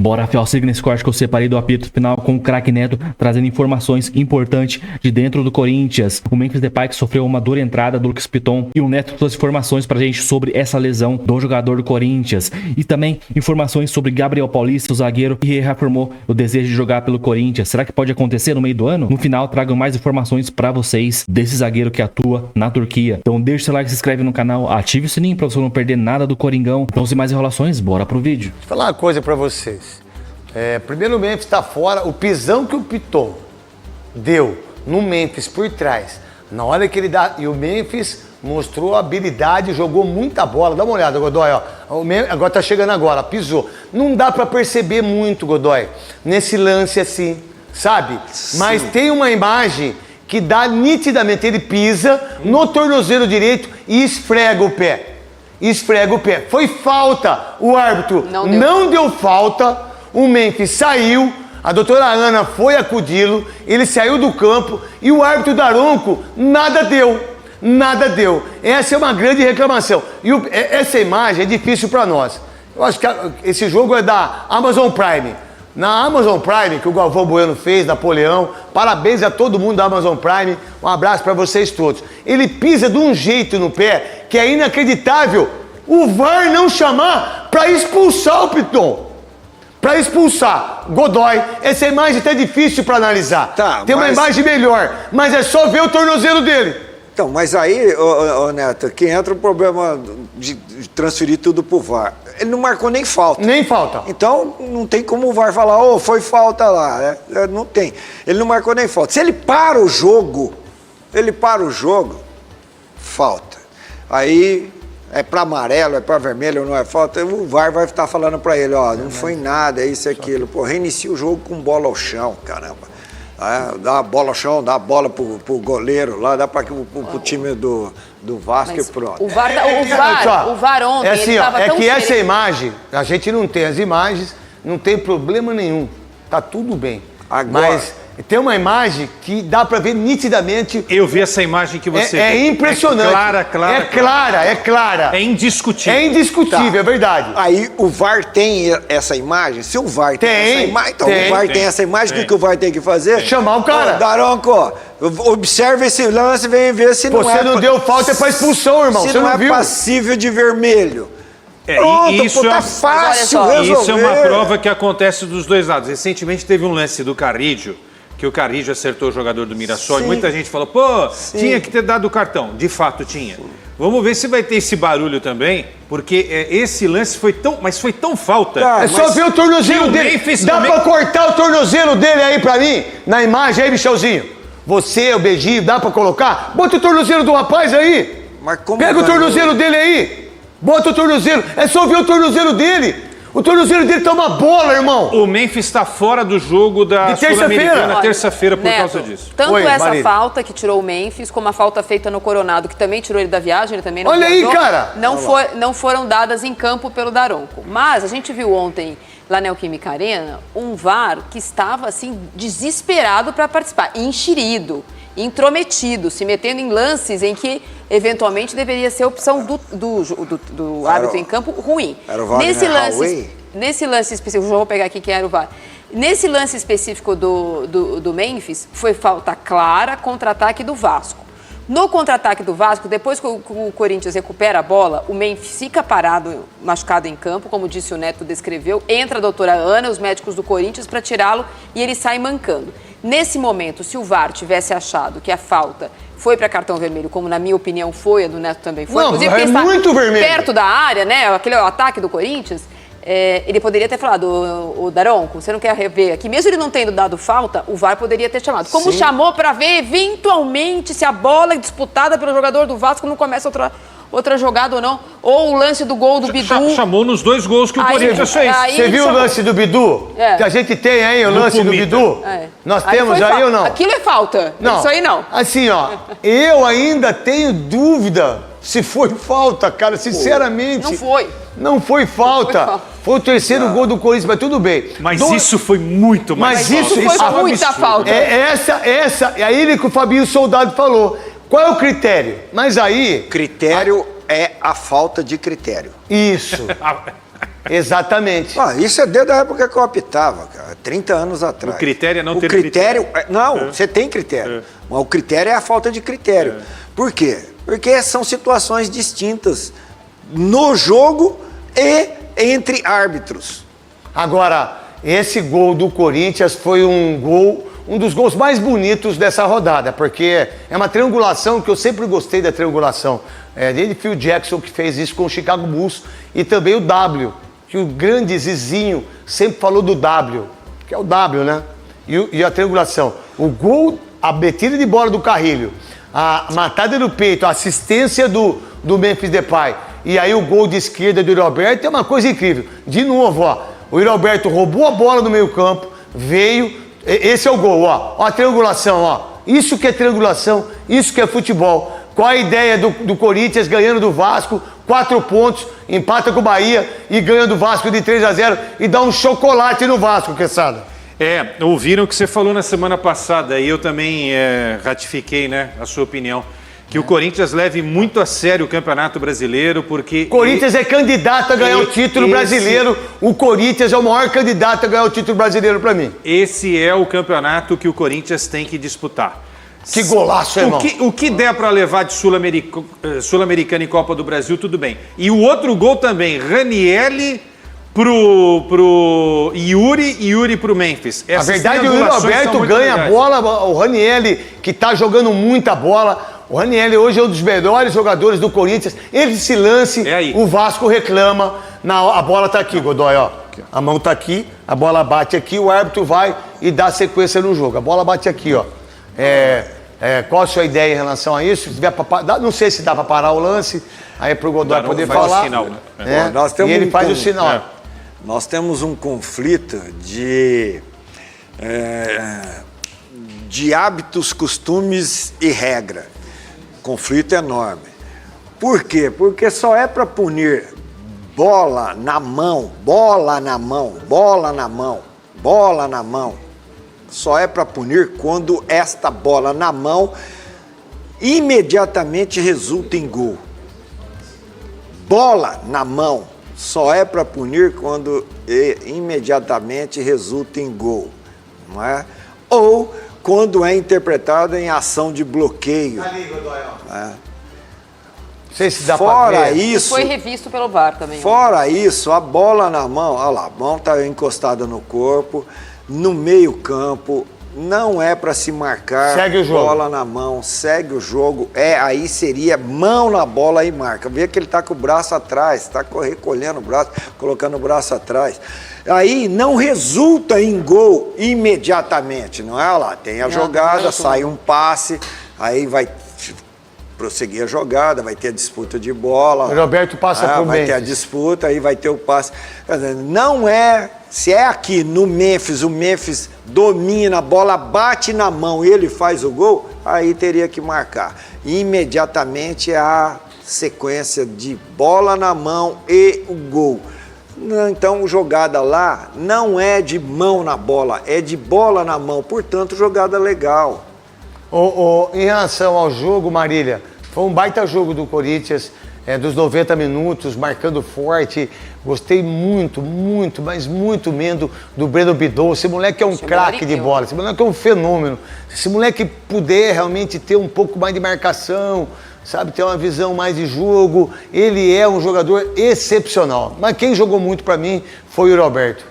Bora afiar o siga nesse corte que eu separei do apito final com o craque Neto, trazendo informações importantes de dentro do Corinthians. O Memphis Depay que sofreu uma dura entrada do Lucas Piton e o Neto trouxe informações pra gente sobre essa lesão do jogador do Corinthians. E também informações sobre Gabriel Paulista, o zagueiro que reafirmou o desejo de jogar pelo Corinthians. Será que pode acontecer no meio do ano? No final trago mais informações pra vocês desse zagueiro que atua na Turquia. Então deixa o seu like, se inscreve no canal, ative o sininho pra você não perder nada do Coringão. Então sem mais enrolações, bora pro vídeo. Vou falar uma coisa pra vocês. Primeiro o Memphis tá fora, o pisão que o Piton deu no Memphis por trás, na hora que ele dá, e o Memphis mostrou habilidade, jogou muita bola. Dá uma olhada, Godoy, ó. Agora tá chegando agora, pisou. Não dá pra perceber muito, Godoy, nesse lance assim, sabe? Sim. Mas tem uma imagem que dá nitidamente, ele pisa no tornozelo direito e esfrega o pé. Esfrega o pé. Foi falta. O árbitro não deu falta. O Memphis saiu. A doutora Ana foi acudi-lo. Ele saiu do campo. E o árbitro Daronco nada deu. Nada deu. Essa é uma grande reclamação. E essa imagem é difícil para nós. Eu acho que esse jogo é da Amazon Prime. Na Amazon Prime, que o Galvão Bueno fez, Napoleão, parabéns a todo mundo da Amazon Prime, um abraço para vocês todos. Ele pisa de um jeito no pé que é inacreditável o VAR não chamar para expulsar o Piton. Para expulsar. Godoy, essa imagem tá difícil para analisar. Tá, tem uma imagem melhor, mas é só ver o tornozelo dele. Então, mas aí, ô Neto, que entra o problema de transferir tudo pro VAR. Ele não marcou nem falta. Nem falta. Então, não tem como o VAR falar, foi falta lá, né? Não tem. Ele não marcou nem falta. Se ele para o jogo, falta. Aí, é para amarelo, é para vermelho, não é falta, o VAR vai estar falando para ele, não foi nada, é isso e aquilo. Pô, reinicia o jogo com bola ao chão, caramba. Dá a bola ao chão, dá a bola pro goleiro lá, dá para o time do Vasco e pronto. O VAR ontem, é assim, ele tava tão que essa imagem, a gente não tem as imagens, não tem problema nenhum, tá tudo bem. Agora, mas tem uma imagem que dá para ver nitidamente. Eu vi essa imagem que você É impressionante. É clara. É indiscutível. É indiscutível, é verdade. Aí o VAR tem essa imagem? Se o VAR tem essa imagem, então o VAR tem essa imagem, o que o VAR tem que fazer? Chamar o cara. Daronco, observa esse lance, vem ver se não Você não deu falta, é pra expulsão, irmão. Se você não viu? Passível de vermelho. Pronto, isso tá fácil resolver. Isso é uma prova que acontece dos dois lados. Recentemente teve um lance do Carrillo, que o Carrillo acertou o jogador do Mirassol, e muita gente falou, tinha que ter dado o cartão. De fato, tinha. Sim. Vamos ver se vai ter esse barulho também, porque esse lance foi tão falta. É só ver o tornozelo dele. Dá pra cortar o tornozelo dele aí pra mim? Na imagem aí, Michelzinho. Você, o Beijinho, dá pra colocar? Bota o tornozelo do rapaz aí. Pega o tornozelo dele aí. Bota o tornozelo. É só ver o tornozelo dele. O tornozelo dele tá uma bola, irmão. O Memphis está fora do jogo da Sul-Americana terça-feira por causa disso. Tanto essa falta que tirou o Memphis, como a falta feita no Coronado, que também tirou ele da viagem, ele também não viajou, cara! Não foram dadas em campo pelo Daronco. Mas a gente viu ontem, lá na Neoquímica Arena, um VAR que estava, assim, desesperado para participar, enxerido, intrometido, se metendo em lances em que eventualmente deveria ser a opção do árbitro em campo ruim. Era o VAR nesse lance específico, já vou pegar aqui quem era o VAR. Nesse lance específico do Memphis, foi falta clara, contra-ataque do Vasco. No contra-ataque do Vasco, depois que o Corinthians recupera a bola, o Memphis fica parado, machucado em campo, como disse o Neto, descreveu, entra a doutora Ana, os médicos do Corinthians, para tirá-lo e ele sai mancando. Nesse momento, se o VAR tivesse achado que a falta foi para cartão vermelho, como na minha opinião foi, a do Neto também foi, inclusive porque está muito vermelho. Perto da área, né, aquele ataque do Corinthians, ele poderia ter falado, o Daronco, você não quer rever aqui? Mesmo ele não tendo dado falta, o VAR poderia ter chamado. Como chamou para ver, eventualmente, se a bola é disputada pelo jogador do Vasco não começa outra jogada ou não. Ou o lance do gol do Bidu. Chamou nos dois gols que o Corinthians fez. Você viu o lance do Bidu? Que a gente tem aí, o lance do Bidu? Nós temos aí ou não? Aquilo é falta. Não. Isso aí não. Assim, eu ainda tenho dúvida se foi falta, cara, sinceramente. Não foi. Não foi falta. Foi o terceiro gol do Corinthians, mas tudo bem. Mas isso foi muito mais falta. Mas isso foi muita falta. É aí que o Fabinho Soldado falou. Qual é o critério? Mas aí... Critério é a falta de critério. Isso. Exatamente. Isso é desde a época que eu apitava, cara, 30 anos atrás. O critério é não o ter critério. Não, você tem critério. Mas o critério é a falta de critério. Por quê? Porque são situações distintas no jogo e entre árbitros. Agora, esse gol do Corinthians foi um dos gols mais bonitos dessa rodada, porque é uma triangulação que eu sempre gostei da triangulação. Desde Phil Jackson que fez isso com o Chicago Bulls e também o W, que o grande Zizinho sempre falou do W, que é o W, né? E a triangulação. O gol, a metida de bola do Carrilho, a matada no peito, a assistência do Memphis Depay e aí o gol de esquerda do Yuri Alberto é uma coisa incrível. De novo, ó, o Yuri Alberto roubou a bola no meio campo, veio, esse é o gol, ó a triangulação, ó. Isso que é triangulação, isso que é futebol. Qual a ideia do Corinthians ganhando do Vasco, 4 pontos, empata com o Bahia e ganha do Vasco de 3-0 e dá um chocolate no Vasco, Quesada. Ouviram o que você falou na semana passada e eu também ratifiquei, né, a sua opinião. Que o Corinthians leve muito a sério o Campeonato Brasileiro, porque... Corinthians é candidato a ganhar o título brasileiro. O Corinthians é o maior candidato a ganhar o título brasileiro para mim. Esse é o campeonato que o Corinthians tem que disputar. Que golaço, irmão. O que der para levar de Sul-Americana e Copa do Brasil, tudo bem. E o outro gol também, Ranieri pro Yuri e Yuri pro Memphis. A verdade, o Yuri Alberto ganha a bola, o Ranieri, que tá jogando muita bola. O Ranieri hoje é um dos melhores jogadores do Corinthians. Esse lance, o Vasco reclama. A bola tá aqui, Godoy, ó. A mão tá aqui, a bola bate aqui, o árbitro vai e dá sequência no jogo. A bola bate aqui, ó. Qual a sua ideia em relação a isso? Se tiver não sei se dá para parar o lance, aí pro Godoy poder falar. Sinal, nós temos e ele faz o sinal. Nós temos um conflito de hábitos, costumes e regra. Conflito enorme. Por quê? Porque só é para punir bola na mão, bola na mão, bola na mão, bola na mão. Só é para punir quando esta bola na mão imediatamente resulta em gol. Bola na mão só é para punir quando imediatamente resulta em gol, não é? Ou quando é interpretado em ação de bloqueio. Não sei se dá Fora pra ver. isso, foi revisto pelo VAR também. Fora isso, a bola na mão, olha lá, a mão está encostada no corpo, no meio campo, não é para se marcar. Segue o jogo. Bola na mão, segue o jogo. Aí seria mão na bola e marca. Vê que ele está com o braço atrás, está recolhendo o braço, colocando o braço atrás. Aí não resulta em gol imediatamente, não é? Olha lá, tem a jogada, sai um passe, aí vai prosseguir a jogada, vai ter a disputa de bola. O Roberto passa pro vai ter a disputa, aí vai ter o passe. Não é... Se é aqui no Memphis, o Memphis domina, a bola bate na mão e ele faz o gol, aí teria que marcar. Imediatamente a sequência de bola na mão e o gol. Então, jogada lá não é de mão na bola, é de bola na mão. Portanto, jogada legal. Em relação ao jogo, Marília, foi um baita jogo do Corinthians, dos 90 minutos, marcando forte. Gostei muito, mas muito mesmo do Breno Bidot. Esse moleque é um craque de bola, esse moleque é um fenômeno. Se esse moleque puder realmente ter um pouco mais de marcação, sabe, ter uma visão mais de jogo, ele é um jogador excepcional. Mas quem jogou muito pra mim foi o Yuri Alberto.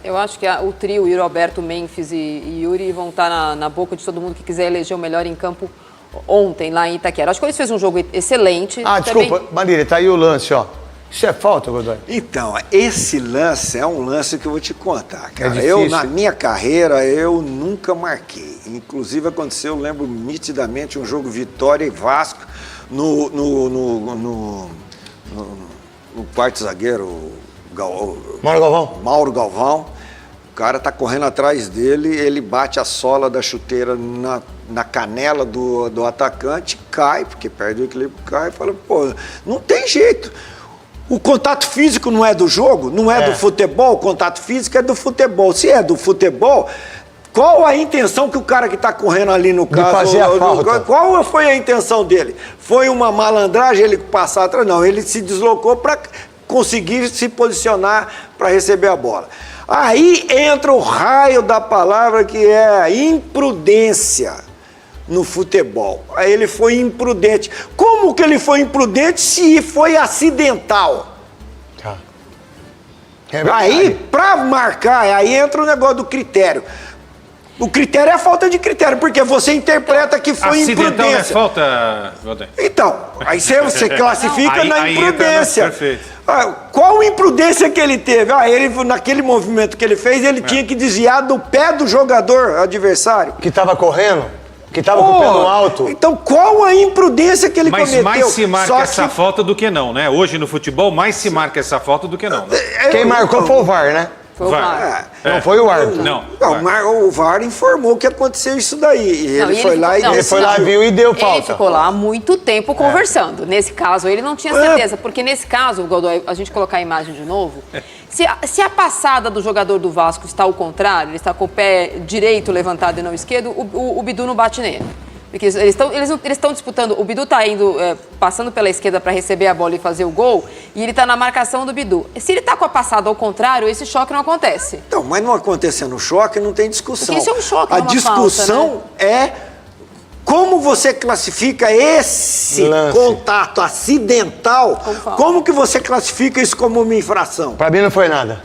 Eu acho que o trio, Yuri Alberto, Memphis e Yuri, vão estar na boca de todo mundo que quiser eleger o melhor em campo ontem, lá em Itaquera. Acho que eles fez um jogo excelente. Desculpa, Marília, tá aí o lance, ó. Isso é falta, Godoy? Então, esse lance é um lance que eu vou te contar, cara. Eu, na minha carreira, eu nunca marquei. Inclusive, aconteceu, eu lembro nitidamente, um jogo Vitória e Vasco no quarto zagueiro, Mauro Galvão. O cara tá correndo atrás dele, ele bate a sola da chuteira na canela do atacante, cai, porque perde o equilíbrio, cai e fala, pô, não tem jeito. O contato físico não é do jogo, não é do futebol, o contato físico é do futebol. Se é do futebol, qual a intenção que o cara que está correndo ali no caso... fazer a falta. Qual foi a intenção dele? Foi uma malandragem ele passar atrás? Não, ele se deslocou para conseguir se posicionar para receber a bola. Aí entra o raio da palavra que é a imprudência no futebol. Aí ele foi imprudente. Como que ele foi imprudente se foi acidental? Tá. Aí, para marcar, aí entra o negócio do critério. O critério é a falta de critério, porque você interpreta que foi Acidental imprudência. não é falta, Valdir? Então, aí você classifica na Aí entra imprudência. perfeito. Qual imprudência que ele teve? Ele, naquele movimento que ele fez, ele tinha que desviar do pé do jogador adversário. Que tava correndo? Que tava com o pé no alto? Então, qual a imprudência que ele Mas cometeu? mais se marca Só essa que- falta do que não, né? Hoje no futebol, mais se marca essa falta do que não. Né? Quem marcou foi o VAR, né? Foi o Vai. VAR. Não foi o árbitro. Não. O VAR informou que aconteceu isso daí. E Não, ele e foi lá e não, Ele foi lá, não. viu e deu Ele falta. ficou lá há muito tempo conversando. Nesse caso, ele não tinha certeza. Porque nesse caso, Godoy, a gente colocar a imagem de novo, se a passada do jogador do Vasco está ao contrário, ele está com o pé direito levantado e não esquerdo, o Bidu não bate nele. Porque eles estão disputando, o Bidu está indo, passando pela esquerda para receber a bola e fazer o gol, e ele está na marcação do Bidu. Se ele está com a passada ao contrário, esse choque não acontece. Então, mas não acontecendo choque, não tem discussão. Porque isso é um choque, A não é uma discussão falta, é como você classifica esse Lance. contato acidental. Como falta. Como que você classifica isso como uma infração? Pra mim não foi nada.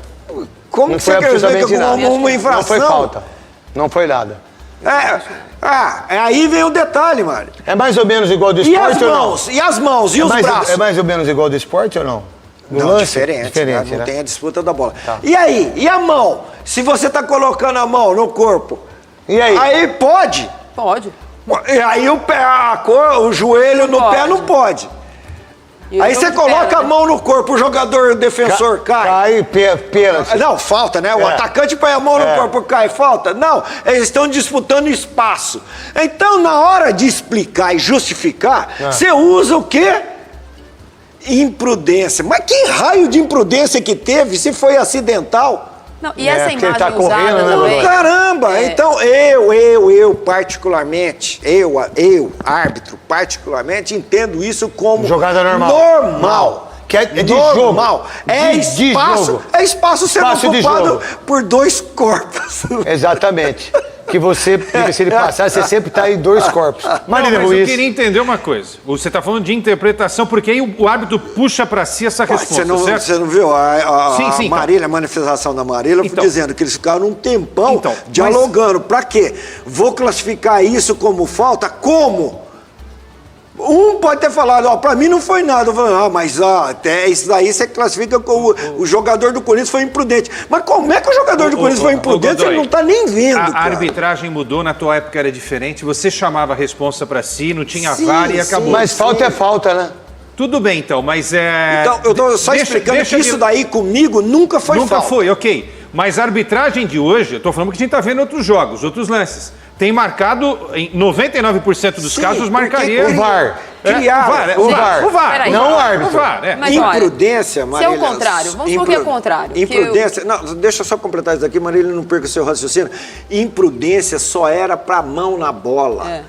Como Não que você foi classifica absolutamente nada. como uma infração? Não foi falta. Não foi nada. Aí vem o detalhe, Mário. É mais ou menos igual do E as esporte ou não? mãos? E as mãos? E É os mais, braços? é mais ou menos igual do esporte ou não? No Não, lance? diferente, né? Não né? tem a disputa da bola. Tá. E aí? E a mão? Se você tá colocando a mão no corpo, E aí? aí pode. Pode. E aí o pé, o joelho no Não pé pode. não pode. E o Aí jogo você de coloca perna, a né? mão no corpo, o jogador o defensor cai. Pênalti. Não, falta, né? O É. atacante põe a mão no É. corpo, cai, falta. Não, eles estão disputando espaço. Então, na hora de explicar e justificar, você usa o quê? Imprudência. Mas que raio de imprudência que teve se foi acidental? Não, e essa porque ele imagem tá correndo, usada né, também... Caramba! É. Então, eu particularmente, eu, árbitro, particularmente, entendo isso como Jogada normal. Normal. Que é de normal. jogo. É De espaço, jogo. é espaço sendo Espaço de ocupado jogo. por dois corpos. Exatamente. Que você, se ele passar, você sempre tá em dois corpos. Marília Não, mas eu Ruiz. queria entender uma coisa. Você está falando de interpretação, porque aí o árbitro puxa para si essa resposta, certo? Você não viu Sim, a Marília, a manifestação da Marília, Então. dizendo que eles ficaram um tempão Então, dialogando. Pra quê? Vou classificar isso como falta? Como? Um pode ter falado, ó, pra mim não foi nada. Eu falei, mas até isso daí você classifica como o jogador do Corinthians foi imprudente. Mas como é que o jogador do Corinthians foi imprudente se Godoy, ele não tá nem vendo, A cara? arbitragem mudou, na tua época era diferente, você chamava a responsa para si, não tinha Sim, VAR e sim. acabou. Mas falta é falta, né? Tudo bem, então, mas é... Então, eu tô só explicando que isso daí comigo nunca foi Nunca falta. foi, ok. Mas a arbitragem de hoje, eu tô falando que a gente tá vendo outros jogos, outros lances. Tem marcado, em 99% dos Sim, casos, porque marcaria... O VAR. Criaram. O VAR. O VAR. Peraí. Não o árbitro. O VAR, é. Mas olha, Imprudência, Marília. se é o contrário, vamos supor que é o contrário, que Imprudência. Não, deixa eu só completar isso aqui, Marília, não perca o seu raciocínio. Imprudência só era pra mão na bola. É.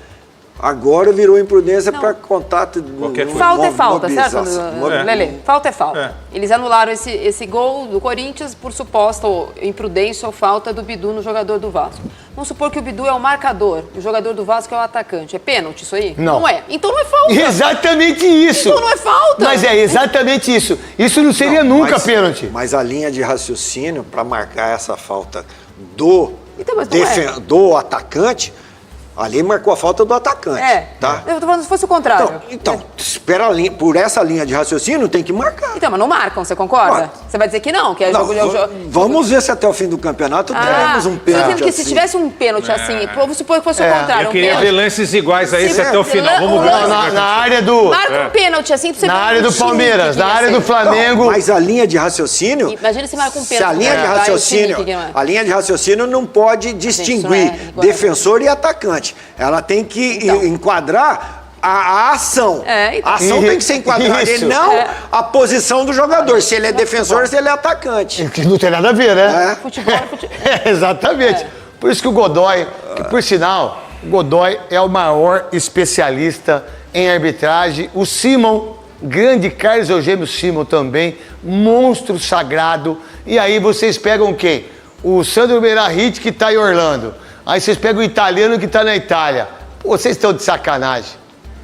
Agora virou imprudência para contato. Qualquer coisa. Falta é falta, certo, mobilização. Lelê? Falta é falta. Eles anularam esse gol do Corinthians por suposta imprudência ou falta do Bidu no jogador do Vasco. Vamos supor que o Bidu é o marcador e o jogador do Vasco é o atacante. É pênalti isso aí? Não. Não é. Então não é falta. Exatamente isso. Então não é falta. Mas é exatamente isso. Isso não seria nunca Mas- pênalti. Mas a linha de raciocínio para marcar essa falta do, Então, mas não é. do atacante, ali marcou a falta do atacante. Tá? Eu tô falando se fosse o contrário. Então, espera a linha, por essa linha de raciocínio tem que marcar. Então, mas não marcam, você concorda? Ué. Você vai dizer que não, que é Não, jogo... vamos ver se até o fim do campeonato teremos um Você tá dizendo pênalti que se assim. tivesse um pênalti assim, vamos supor que fosse o contrário, Eu um queria ver pênalti. lances iguais a esse Sim, até o final. o Vamos ver. lance- Na área do. Marca um pênalti assim pra você Na ver área o do chute Palmeiras, que na ia área ser. do Flamengo. Mas a linha de raciocínio. Imagina se marca um Se a pênalti. linha de Vai o raciocínio, time que não é. a linha de raciocínio não pode distinguir igual defensor e atacante. Ela tem que Então. enquadrar a ação. É, então. A ação tem que ser enquadrada Isso. e não É. a posição do jogador. Se ele é defensor, se ele é atacante. Que não tem nada a ver, né? Futebol é futebol. Exatamente. Por isso que o Godoy, que por sinal, o Godoy é o maior especialista em arbitragem. O Simon grande Carlos Eugênio Simon também, monstro sagrado. E aí vocês pegam quem? O Sandro Meirahit, que tá em Orlando. Aí vocês pegam o italiano que tá na Itália. Pô, vocês estão de sacanagem.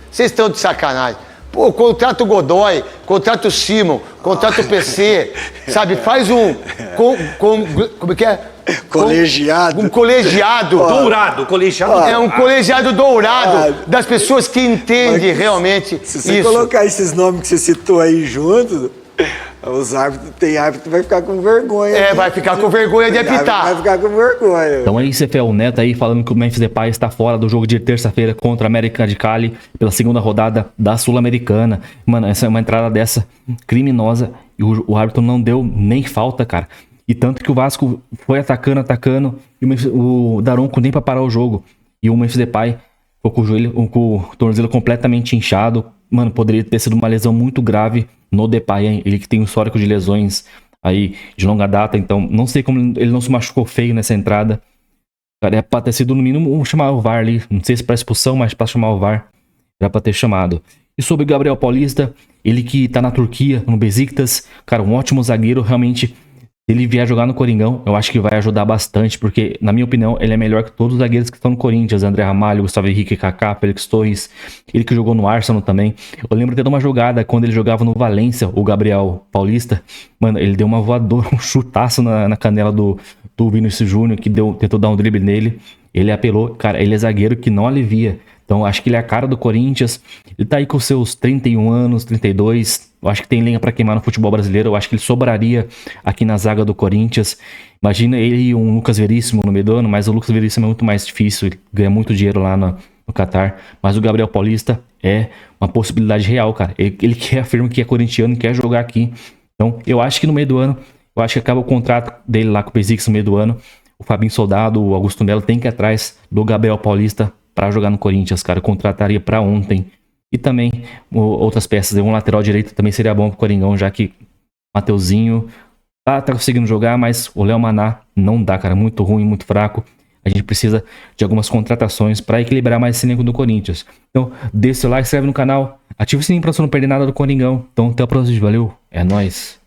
Vocês estão de sacanagem. Pô, contrata o Godoy, contrata o Simon, contrata o PC, sabe? Faz como é que é? Colegiado. Um colegiado. Dourado, colegiado. É um colegiado dourado das pessoas que entendem realmente Se você isso. colocar esses nomes que você citou aí juntos, os árbitros, tem árbitro que vai ficar com vergonha. Vai ficar com vergonha de apitar. Vai ficar com vergonha. Então aí você vê o Neto aí falando que o Memphis Depay está fora do jogo de terça-feira contra a América de Cali pela segunda rodada da Sul-Americana. Mano, essa é uma entrada dessa criminosa e o árbitro não deu nem falta, cara. E tanto que o Vasco foi atacando, e o Daronco nem pra parar o jogo. E o Memphis Depay ficou com o tornozelo completamente inchado. Mano, poderia ter sido uma lesão muito grave no Depay, hein? Ele que tem um histórico de lesões aí de longa data, então não sei como ele não se machucou feio nessa entrada. Cara, é pra ter sido no mínimo chamar o VAR ali. Não sei se pra expulsão, mas pra chamar o VAR era pra ter chamado. E sobre o Gabriel Paulista, ele que tá na Turquia, no Besiktas, cara, um ótimo zagueiro, realmente. Se ele vier jogar no Coringão, eu acho que vai ajudar bastante, porque, na minha opinião, ele é melhor que todos os zagueiros que estão no Corinthians. André Ramalho, Gustavo Henrique, Kaká, Félix Torres, ele que jogou no Arsenal também. Eu lembro até de uma jogada, quando ele jogava no Valência, o Gabriel Paulista, mano, ele deu uma voadora, um chutaço na canela do Vinícius Júnior, que tentou dar um drible nele. Ele apelou, cara, ele é zagueiro que não alivia. Então, acho que ele é a cara do Corinthians. Ele tá aí com seus 31 anos, 32. Eu acho que tem lenha pra queimar no futebol brasileiro. Eu acho que ele sobraria aqui na zaga do Corinthians. Imagina ele e um Lucas Veríssimo no meio do ano, mas o Lucas Veríssimo é muito mais difícil. Ele ganha muito dinheiro lá no Catar. Mas o Gabriel Paulista é uma possibilidade real, cara. Ele que afirma que é corintiano e quer jogar aqui. Então, eu acho que no meio do ano, eu acho que acaba o contrato dele lá com o Besiktas no meio do ano. O Fabinho Soldado, o Augusto Melo tem que ir atrás do Gabriel Paulista para jogar no Corinthians, cara. Eu contrataria para ontem. E também outras peças. Um lateral direito também seria bom pro Coringão, já que Mateuzinho tá conseguindo jogar, mas o Léo Maná não dá, cara. Muito ruim, muito fraco. A gente precisa de algumas contratações para equilibrar mais esse elenco do Corinthians. Então, deixa o like, se inscreve no canal, ativa o sininho para você não perder nada do Coringão. Então, até o próximo vídeo. Valeu, é nóis.